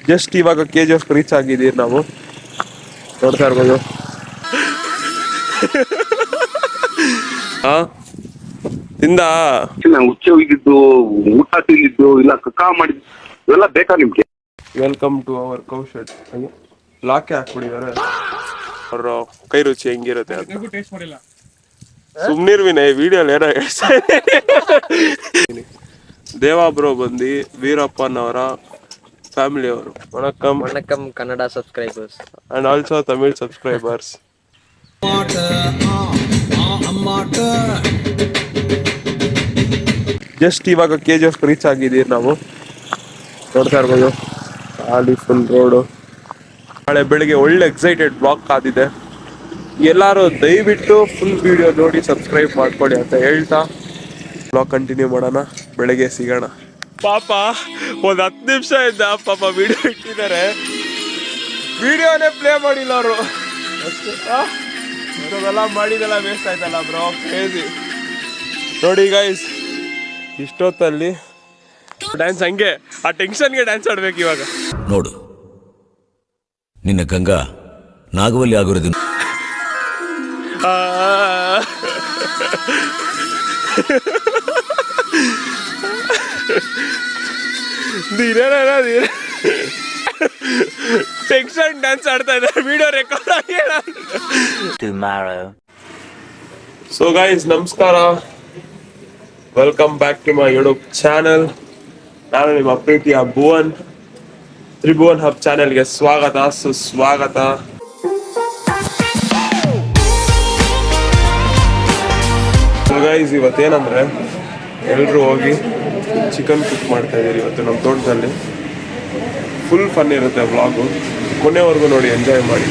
Just ಇವಾಗ KGF reach ಆಗಿದ್ದೀವಿ ನಾವು, ನೋಡ್ತಾ ಇರ್ಬೋದು. ಹಾ ತಿಂದ ಹುಚ್ಚ ಹೋಗಿದ್ದು, ಊಟ ತಿಂದಿದ್ದು, ಇಲ್ಲ ಕಕ್ಕಾ ಮಾಡಿದ್ದು ಇವೆಲ್ಲ ಬೇಕಾ ನಿಮ್ಗೆ? Welcome to our cow shed. ಲಾಕೆ ಹಾಕ್ಬಿಟ್ಟಿದ್ದಾರೆ. ಅವ್ರ ಕೈ ರುಚಿ ಹೆಂಗಿರುತ್ತೆ ಅಂತ ಸುಮ್ನಿರ್ವಿನ ವಿಡಿಯೋಲಿ ಏನೋ ದೇವಾ ಬ್ರೋ ಬಂದು ವೀರಪ್ಪನವರ ಫ್ಯಾಮಿಲಿ ಅವರು. Vanakkam vanakkam Kannada subscribers and also Tamil subscribers. Just ಇವಾಗ KGF ರೀಚ್ ಆಗಿದ್ದೀವಿ ನಾವು, ನೋಡ್ತಾ ಇರ್ಬೋದು. ಅಲ್ಲಿ ಫುಲ್ ರೋಡು. ನಾಳೆ ಬೆಳಿಗ್ಗೆ ಒಳ್ಳೆ ಎಕ್ಸೈಟೆಡ್ ಬ್ಲಾಗ್ ಕಾದಿದೆ. ಎಲ್ಲರೂ ದಯವಿಟ್ಟು ಫುಲ್ ವಿಡಿಯೋ ನೋಡಿ ಸಬ್ಸ್ಕ್ರೈಬ್ ಮಾಡ್ಕೊಳ್ಳಿ ಅಂತ ಹೇಳ್ತಾ ಬ್ಲಾಗ್ ಕಂಟಿನ್ಯೂ ಮಾಡೋಣ. ಬೆಳಗ್ಗೆ ಸಿಗೋಣ. ಪಾಪ ಒಂದು 10 ನಿಮಿಷ ಇದ್ದ ಪಾಪ ವಿಡಿಯೋ ಇಟ್ಟಿದ್ದಾರೆ, ವಿಡಿಯೋನೇ ಪ್ಲೇ ಮಾಡಿಲ್ಲ ಅವರು. ಅಷ್ಟೆಲ್ಲ ಮಾಡಿದೆಲ್ಲ ವೇಸ್ಟ್ ಆಯ್ತಲ್ಲ ಬ್ರೋ, ಕ್ರೇಜಿ. ನೋಡಿ ಗೈಸ್, ಇಷ್ಟೊತ್ತಲ್ಲಿ ಡ್ಯಾನ್ಸ್ ಹಂಗೆ ಆ ಟೆನ್ಷನ್ಗೆ ಡ್ಯಾನ್ಸ್ ಆಡ್ಬೇಕು ಇವಾಗ. ನೋಡು, ನಿನ್ನ ಗಂಗಾ ನಾಗವಲ್ಲಿ ಆಗಿರೋದು. ಟೆನ್ಷನ್ ಡ್ಯಾನ್ಸ್ ಆಡ್ತಾ ಇದ್ದಾರೆ, ವಿಡಿಯೋ ರೆಕಾರ್ಡ್ ಆಗಿ. ಸೊ ಗೈಸ್, ನಮಸ್ಕಾರ, welcome back to my YouTube channel. ನಾನು ನಿಮ್ಮ ಪ್ರೀತಿಯ ಭುವನ್. ತ್ರಿಭುವನ್ ಹಬ್ ಚಾನೆಲ್ಗೆ ಸ್ವಾಗತ, ಸುಸ್ವಾಗತ. ಗೈಸ್, ಇವತ್ತೇನಂದ್ರೆ ಎಲ್ಲರೂ ಹೋಗಿ ಚಿಕನ್ ಕುಕ್ ಮಾಡ್ತಾ ಇದ್ದೀರಿ ಇವತ್ತು ನಮ್ಮ ತೋಟದಲ್ಲಿ. ಫುಲ್ ಫನ್ ಇರುತ್ತೆ ವ್ಲಾಗು, ಕೊನೆವರೆಗೂ ನೋಡಿ, ಎಂಜಾಯ್ ಮಾಡಿ.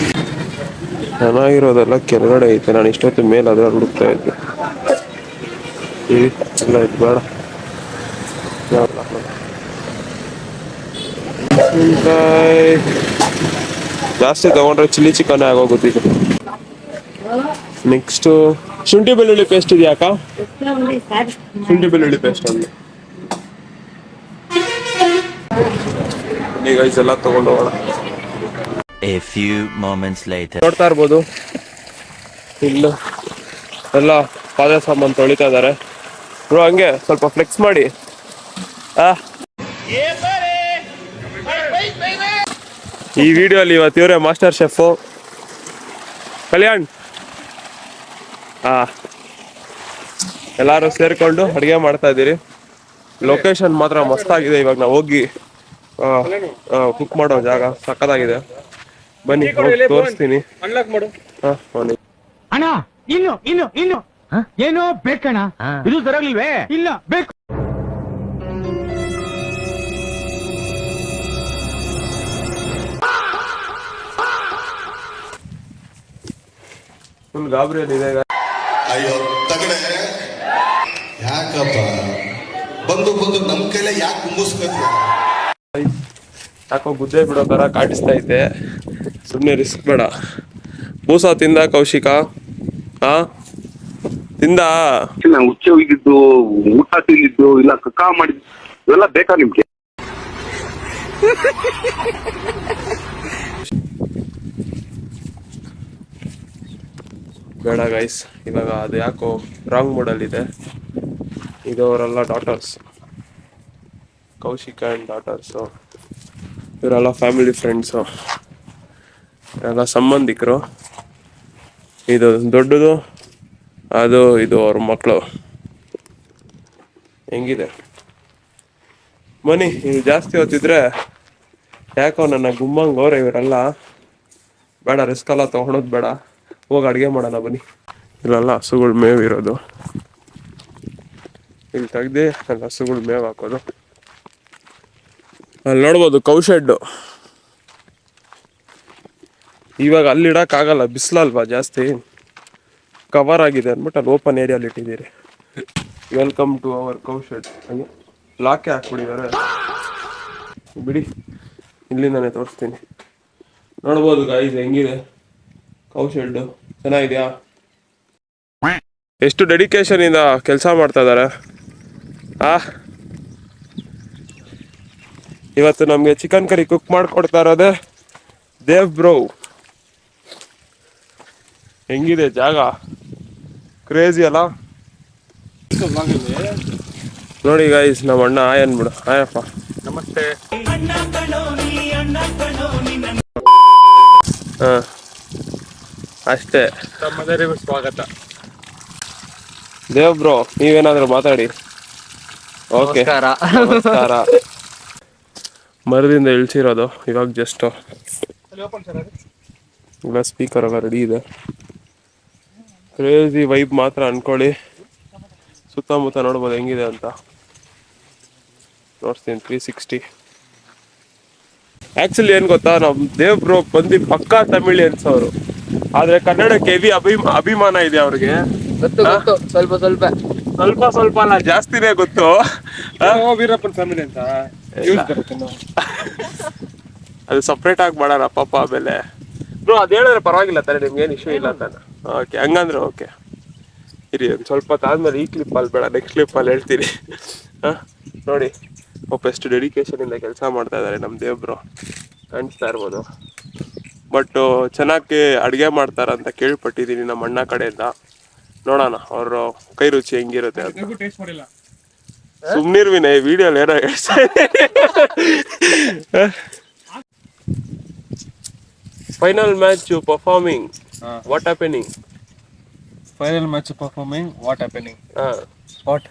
ಚೆನ್ನಾಗಿರೋದೆಲ್ಲ ಕೆಳಗಡೆ ಐತೆ, ನಾನು ಇಷ್ಟೊತ್ತು ಮೇಲೆ ಅದ್ರಲ್ಲಿ ಹುಡುಕ್ತಾ ಇದ್ದೆ. ಎಲ್ಲ ಇದು ಬೇಡ, ಜಾಸ್ತಿ ತಗೊಂಡ್ರೆ ಚಿಲ್ಲಿ ಚಿಕನ್ ಆಗೋಗುತ್ತೆ ಈಗ. ನೆಕ್ಸ್ಟ್ ಶುಂಠಿ ಬೆಳ್ಳುಳ್ಳಿ ಪೇಸ್ಟ್ ಇದೆಯಾಕ? ಶುಂಠಿ ಬೆಳ್ಳುಳ್ಳಿ ಪೇಸ್ಟ್ ಒಂದು ಈಗ ಎಲ್ಲ ತಗೊಂಡು ಹೋಗೋಣ. ನೋಡ್ತಾ ಇರ್ಬೋದು, ಇಲ್ಲ ಎಲ್ಲ ಪಾದ ಸಾಮಾನು ತೊಳಿತಾ ಇದಾರೆ ಬ್ರೋ. ಹಂಗೆ ಸ್ವಲ್ಪ ಫ್ಲೆಕ್ಸ್ ಮಾಡಿ. ಈ ವಿಡಿಯೋಲಿ ಇವತ್ತು ಇವರೇ ಮಾಸ್ಟರ್ ಶೆಫು ಕಲ್ಯಾಣ್. ಎಲ್ಲರೂ ಸೇರ್ಕೊಂಡು ಅಡುಗೆ ಮಾಡ್ತಾ ಇದ್ದೀರಿ. ಲೊಕೇಶನ್ ಮಾತ್ರ ಮಸ್ತಾಗಿದೆ. ಇವಾಗ ನಾವು ಹೋಗಿ ಕುಕ್ ಮಾಡೋ ಜಾಗ ಸಕ್ಕತ್ತಾಗಿದೆ. ಬನ್ನಿ ತೋರಿಸ್ತೀನಿ. ಅಣ್ಣ ಇನ್ನು ಏನೋ ಬೇಕಣ್ಣ, ಇದು ತರಲಿಲ್ವೇ? ಇಲ್ಲ ಬೇಕು. ಫುಲ್ ಗಾಬರಿಯಲ್ಲಿದೆ. ಅಯ್ಯೋ ತಗಡೆ, ಯಾಕಪ್ಪ ಬಂದು ನಮ್ ಕೈಲೇ ಯಾಕೆ ಕುಂಬಿಸ್ಬೇಕು? ಯಾಕೋ ಗುದ್ದೆ ಬಿಡೋ ತರ ಕಾಣಿಸ್ತಾ ಐತೆ. ಸುಮ್ಮನೆ ರಿಸ್ಕ್ ಬೇಡ. ಬೂಸ ತಿಂದ ಕೌಶಿಕ? ತಿಂದ? ಹುಚ್ಚ ಹೋಗಿದ್ದು, ಊಟ ತಿಂದಿದ್ದು, ಇಲ್ಲ ಕಕ್ಕಾ ಮಾಡಿದ್ದು ಇವೆಲ್ಲ ಬೇಕಾ ನಿಮ್ಗೆ? ಬೇಡ ಗೈಸ್, ಇವಾಗ ಅದು ಯಾಕೋ ರಾಂಗ್ ಮೂಡಲ್ಲಿದೆ. ಇದು ಅವರೆಲ್ಲ ಡಾಟರ್ಸ್, ಕೌಶಿಕ ಆ್ಯಂಡ್ ಡಾಟರ್ಸು. ಇವರೆಲ್ಲ ಫ್ಯಾಮಿಲಿ ಫ್ರೆಂಡ್ಸು, ಎಲ್ಲ ಸಂಬಂಧಿಕರು. ಇದು ದೊಡ್ಡದು, ಅದು ಇದು ಅವ್ರ ಮಕ್ಕಳು. ಹೆಂಗಿದೆ ಮನಿ? ಇದು ಜಾಸ್ತಿ ಹೊತ್ತಿದ್ರೆ ಯಾಕೋ ನನ್ನ ಗುಮ್ಮಂಗವ್ರೆ ಇವರೆಲ್ಲ. ಬೇಡ, ರಿಸ್ಕ್ ಎಲ್ಲ ತೊಗೊಳೋದು ಬೇಡ, ಹೋಗಿ ಅಡುಗೆ ಮಾಡೋಣ ಬನ್ನಿ. ಇಲ್ಲೆಲ್ಲ ಹಸುಗಳು ಮೇವು ಇರೋದು, ಇಲ್ಲಿ ತೆಗ್ದು ಅಲ್ಲಿ ಹಸುಗಳು ಮೇವು ಹಾಕೋದು. ಅಲ್ಲಿ ನೋಡ್ಬೋದು ಕೌ ಶೆಡ್ಡು. ಇವಾಗ ಅಲ್ಲಿ ಇಡೋಕ್ಕಾಗಲ್ಲ, ಬಿಸಿಲಲ್ವಾ ಜಾಸ್ತಿ, ಕವರ್ ಆಗಿದೆ ಅಂದ್ಬಿಟ್ಟು ಅಲ್ಲಿ ಓಪನ್ ಏರಿಯಲ್ಲಿ ಇಟ್ಟಿದ್ದೀರಿ. Welcome to our cow shed. ಹಾಗೆ ಲಾಕೆ ಹಾಕ್ಬಿಟ್ಟಿದ್ದಾರೆ, ಬಿಡಿ, ಇಲ್ಲಿಂದಾನೆ ತೋರಿಸ್ತೀನಿ. ನೋಡ್ಬೋದು ಗಾಯ್ಸ್ ಹೆಂಗಿದೆ ಕೌ ಶೆಡ್. ಚೆನ್ನಾಗಿದೆಯಾ? ಎಷ್ಟು ಡೆಡಿಕೇಶನ್ ಇಂದ ಕೆಲಸ ಮಾಡ್ತಾ ಇದ್ದಾರೆ. ಇವತ್ತು ನಮಗೆ ಚಿಕನ್ ಕರಿ ಕುಕ್ ಮಾಡ್ಕೊಡ್ತಾ ಇರೋದೇ ದೇವ್ ಬ್ರೋ. ಹೆಂಗಿದೆ ಜಾಗ, ಕ್ರೇಜಿ ಅಲ್ಲ. ನೋಡಿ ಗೈಸ್, ನಮ್ಮ ಅಣ್ಣ ಆಯ್ ಅನ್ಬಿಡು. ಆಯಪ್ಪ ನಮಸ್ತೆ. ಹಾ ಅಷ್ಟೇ. ತಮ್ಮೆಲ್ಲರಿಗೂ ಸ್ವಾಗತ. ದೇವ್ ಬ್ರೋ, ನೀವೇನಾದ್ರೂ ಮಾತಾಡಿ. ಓಕೆ, ನಮಸ್ಕಾರ. ಮರದಿಂದ ಇಳಿಸಿರೋದು ಇವಾಗ ಜಸ್ಟ್. ಇಲ್ಲ ಸ್ಪೀಕರ್ ಎಲ್ಲ ರೆಡಿ ಇದೆ. ಕ್ರೇಜಿ ವೈಬ್ ಮಾತ್ರ ಅನ್ಕೊಳ್ಳಿ. ಸುತ್ತಮುತ್ತ ನೋಡ್ಬೋದು ಹೆಂಗಿದೆ ಅಂತ. ನೋಡ್ತೀನಿ 360. ಆಕ್ಚುಲಿ ಏನ್ ಗೊತ್ತಾ, ನಮ್ ದೇವ್ ಬ್ರೋ ಬಂದು ಪಕ್ಕಾ ತಮಿಳಿಯನ್ಸ್ ಅವರು, ಆದ್ರೆ ಕನ್ನಡಕ್ಕೆ ಹೆವಿ ಅಭಿಮಾನ ಇದೆ ಅವ್ರಿಗೆ. ಗೊತ್ತು ಸ್ವಲ್ಪ ಸ್ವಲ್ಪ ಅಲ್ಲ, ಜಾಸ್ತಿನೇ ಗೊತ್ತು. ವೀರಪ್ಪನ್ ಫ್ಯಾಮಿಲಿ ಅಂತ ಅದು ಸಪ್ರೇಟ್ ಆಗಿ ಮಾಡೋಣ ಪಾಪ. ಆಮೇಲೆ ಬ್ರೋ ಅದು ಹೇಳಿದ್ರೆ ಪರವಾಗಿಲ್ಲ ತಾನೆ, ನಿಮ್ಗೆ ಏನು ಇಶ್ಯೂ ಇಲ್ಲ ತಾನೆ? ಓಕೆ, ಹಂಗಂದ್ರೆ ಓಕೆ. ಇರಿ ಒಂದು ಸ್ವಲ್ಪ ಹೊತ್ತಾದ್ಮೇಲೆ ಈ ಕ್ಲಿಪ್ಪಲ್ಲಿ ಬೇಡ, ನೆಕ್ಸ್ಟ್ ಕ್ಲಿಪ್ಪಲ್ಲಿ ಹೇಳ್ತೀನಿ. ನೋಡಿ ಪಾಪ ಎಷ್ಟು ಡೆಡಿಕೇಶನ್ ಇಂದ ಕೆಲಸ ಮಾಡ್ತಾ ಇದ್ದಾರೆ ನಮ್ಮ ದೇವ್ರು, ಕಾಣಿಸ್ತಾ ಇರ್ಬೋದು. ಬಟ್ ಚೆನ್ನಾಗಿ ಅಡುಗೆ ಮಾಡ್ತಾರಂತ ಕೇಳ್ಪಟ್ಟಿದ್ದೀನಿ ನಮ್ಮ ಅಣ್ಣ ಕಡೆಯಿಂದ. ನೋಡೋಣ ಅವ್ರ ಕೈ ರುಚಿ ಹೆಂಗಿರುತ್ತೆ ಅಂತ. ಟೇಸ್ಟ್ ಮಾಡಿಲ್ಲ. ಸುಮ್ನಿರ್ವಿನ ಈ ವಿಡಿಯೋಲಿ ಏನೋ ಹೇಳ್ತಾ final match performing, what happening? Final match performing, what happening? What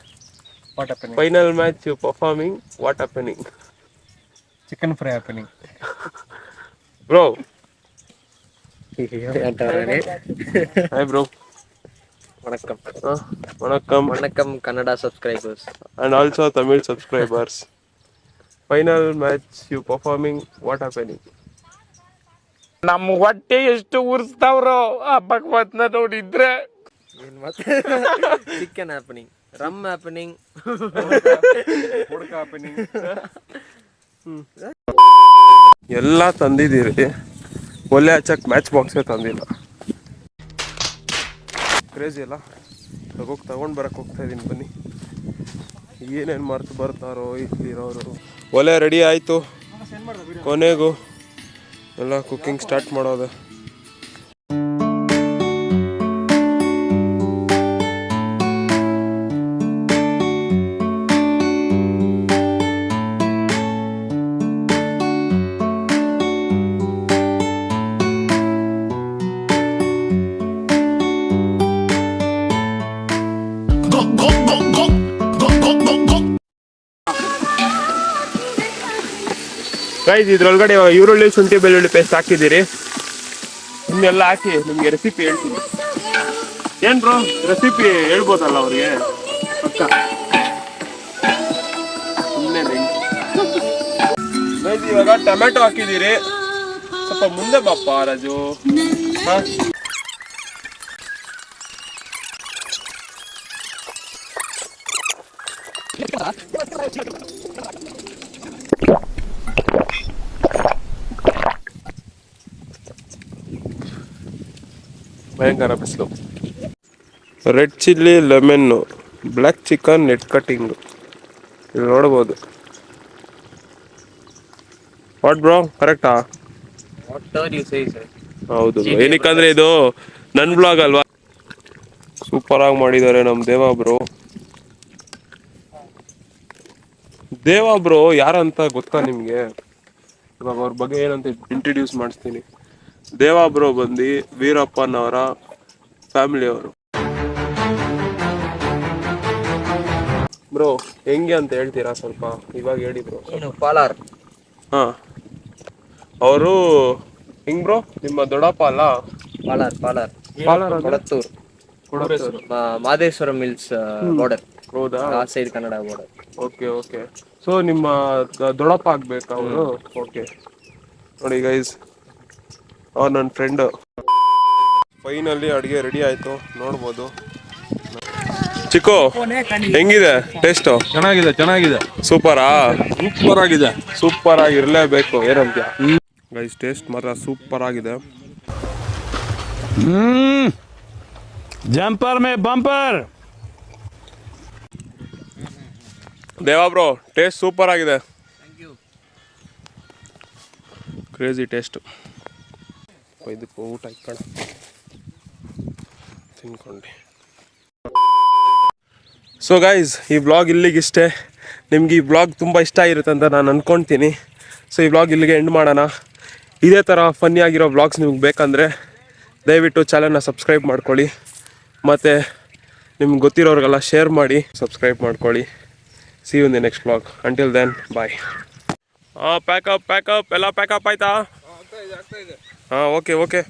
happening? Final match performing, what happening? Chicken fry happening. Bro hi bro. வணக்கம். வணக்கம். வணக்கம் Kannada subscribers. And also Tamil subscribers. Final match you performing, what happening? ನಮ್ಮ ಹೊಟ್ಟೆ ಎಷ್ಟು ಉರ್ಸ್ತಾವ್ರೋ ಆ ಭಗವತ್ನ ನೋಡಿದ್ರೆ. ಏನ್ ಮತ್ತೆ ಚಿಕನ್ ಹ್ಯಾಪನಿಂಗ್, ರಮ್ ಹ್ಯಾಪನಿಂಗ್, ಹುಡುಕ ಹ್ಯಾಪನಿಂಗ್. ಎಲ್ಲ ತಂದಿದ್ದೀರಿ, ಒಳ್ಳೆ ಹಚ್ಚಕ್ ಮ್ಯಾಚ್ ಬಾಕ್ಸೇ ತಂದಿಲ್ಲ. ಕ್ರೇಜಿ ಅಲ್ಲ. ತಗೊಂಡು ಬರಕ್ಕೆ ಹೋಗ್ತಾ ಇದ್ದೀನಿ, ಬನ್ನಿ. ಏನೇನು ಮರ್ತು ಬರ್ತಾರೋ ಇಲ್ಲಿರೋರು. ಒಲೆ ರೆಡಿ ಆಯಿತು, ಕೊನೆಗೂ ಎಲ್ಲ ಕುಕ್ಕಿಂಗ್ ಸ್ಟಾರ್ಟ್ ಮಾಡೋದು. ಗೈಸ್, ಇದ್ರೊಳಗಡೆ ಇವಾಗ ಈರುಳ್ಳಿ, ಶುಂಠಿ, ಬೆಳ್ಳುಳ್ಳಿ ಪೇಸ್ಟ್ ಹಾಕಿದ್ದೀರಿ. ಇನ್ನೆಲ್ಲ ಹಾಕಿ ನಿಮಗೆ ರೆಸಿಪಿ ಹೇಳ್ತೀನಿ. ಏನ್ ಬ್ರೋ ರೆಸಿಪಿ ಹೇಳ್ಬೋದಲ್ಲ ಅವ್ರಿಗೆ? ಪಕ್ಕ ಗೈಸ್, ಇವಾಗ ಟೊಮೆಟೊ ಹಾಕಿದ್ದೀರಿ. ಸ್ವಲ್ಪ ಮುಂದೆ ಬಾಪ್ಪ ರಾಜು. ಭಯಂಕರ ಬಿಸಿಲು. Red chilli, lemon, black chicken, net cutting ಇಲ್ಲಿ ನೋಡ್ಬೋದು. ವಾಟ್ ಬ್ರೋ, ಕರೆಕ್ಟಾ? ಹೌದು, ಏನಕ್ಕಂದ್ರೆ ಇದು ನನ್ನ ಬ್ಲಾಗ್ ಅಲ್ವಾ. ಸೂಪರ್ ಆಗಿ ಮಾಡಿದ್ದಾರೆ ನಮ್ಮ ದೇವ ಬ್ರೋ. ದೇವ ಬ್ರೋ ಯಾರಂತ ಗೊತ್ತಾ ನಿಮ್ಗೆ? ಇವಾಗ ಅವ್ರ ಬಗ್ಗೆ ಏನಂತ ಇಂಟ್ರಡ್ಯೂಸ್ ಮಾಡಿಸ್ತೀನಿ. ದೇವ ಬ್ರೋ ಬಂದು ವೀರಪ್ಪನವರ ಫ್ಯಾಮಿಲಿಯವರು. ಬ್ರೋ ಹೆಂಗೆ ಅಂತ ಹೇಳ್ತೀರಾ ಸ್ವಲ್ಪ? ಇವಾಗ ಹೇಳಿ ಬ್ರೋ. ಪಾಲಾರ್. ಹಾ, ಅವರು ಹಿಂಗ್ ಬ್ರೋ, ನಿಮ್ಮ ದೊಡ್ಡಪ್ಪ ಅಲ್ಲ? Palar Kodathur, Madeshwara hills border. ಹೌದಾ? ಆ side Kannada border. Okay. So ನಿಮ್ಮ ದೊಡ್ಡಪ್ಪ ಆಗ್ಬೇಕಾ ಅವರು? ಓಕೆ. ನೋಡಿ ಗೈಸ್, ಅವ್ರು ನನ್ನ ಫ್ರೆಂಡ್. ಫೈನಲಿ ಅಡುಗೆ ರೆಡಿ ಆಯಿತು, ನೋಡ್ಬೋದು. ಚಿಕ್ಕು ಹೆಂಗಿದೆ ಟೇಸ್ಟು? ಚೆನ್ನಾಗಿದೆ. ಸೂಪರಾ? ಸೂಪರ್ ಆಗಿದೆ. ಸೂಪರ್ ಆಗಿರಲೇಬೇಕು, ಏನಂತ ಗೈಸ್. ಟೇಸ್ಟ್ ಮಾತ್ರ ಸೂಪರ್ ಆಗಿದೆ. Jumper May bumper. ದೇವಾ ಬ್ರೋ, ಟೇಸ್ಟ್ ಸೂಪರ್ ಆಗಿದೆ. Crazy taste. ಇದಕ್ಕೆ ಊಟ ಇಕ್ಕೋಣ ತಿನ್ಕೊಂಡು. ಸೊ ಗೈಸ್, ಈ ವ್ಲಾಗ್ ಇಲ್ಲಿಗಿಷ್ಟೇ. ನಿಮ್ಗೆ ಈ ವ್ಲಾಗ್ ತುಂಬ ಇಷ್ಟ ಆಗಿರುತ್ತೆ ಅಂತ ನಾನು ಅಂದ್ಕೊಳ್ತೀನಿ. ಸೊ ಈ ವ್ಲಾಗ್ ಇಲ್ಲಿಗೆ ಎಂಡ್ ಮಾಡೋಣ. ಇದೇ ಥರ ಫನ್ನಿಯಾಗಿರೋ ವ್ಲಾಗ್ಸ್ ನಿಮ್ಗೆ ಬೇಕಂದರೆ ದಯವಿಟ್ಟು ಚಾನಲ್ನ ಸಬ್ಸ್ಕ್ರೈಬ್ ಮಾಡ್ಕೊಳ್ಳಿ, ಮತ್ತು ನಿಮ್ಗೆ ಗೊತ್ತಿರೋರಿಗೆಲ್ಲ ಶೇರ್ ಮಾಡಿ, ಸಬ್ಸ್ಕ್ರೈಬ್ ಮಾಡ್ಕೊಳ್ಳಿ. See you in the next vlog. Until then bye. Pack up ಎಲ್ಲ ಪ್ಯಾಕಪ್ ಆಯಿತಾ? ಹಾಂ, ಓಕೆ.